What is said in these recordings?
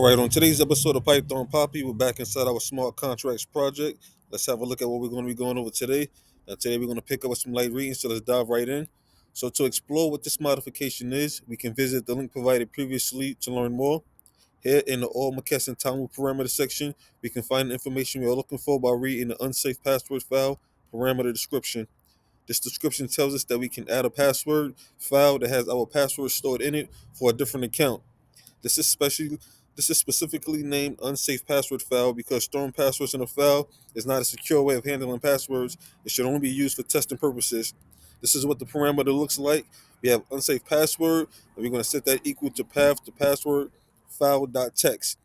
Right, on today's episode of Python Papi, we're back inside our smart contracts project. Let's have a look at what we're going to be going over today. Now, today we're going to pick up with some light reading, so let's dive right in. So, to explore what this modification is, we can visit the link provided previously to learn more. Here in the All Moccasin Time parameter section, we can find the information we are looking for by reading the unsafe password file parameter description. This description tells us that we can add a password file that has our password stored in it for a different account. This is specially this is specifically named unsafe password file because storing passwords in a file is not a secure way of handling passwords. It should only be used for testing purposes. This is what the parameter looks like. We have unsafe password, and we're going to set that equal to path to password file.text.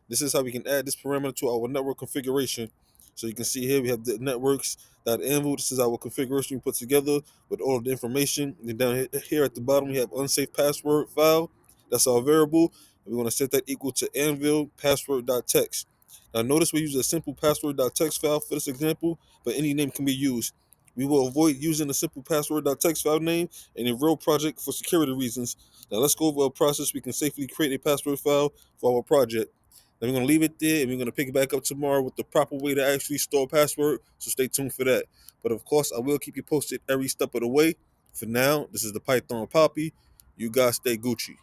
This is how we can add this parameter to our network configuration. So you can see here we have the networks.env. This is our configuration we put together with all of the information. And then down here at the bottom we have unsafe password file. That's our variable. And we're going to set that equal to anvil password.text. Now notice we use a simple password.text file for this example, but any name can be used. We will avoid using a simple password.text file name in a real project for security reasons. Now let's go over a process we can safely create a password file for our project. Then we're going to leave it there and we're going to pick it back up tomorrow with the proper way to actually store password. So stay tuned for that. But of course, I will keep you posted every step of the way. For now, this is the Python Poppy. You guys stay Gucci.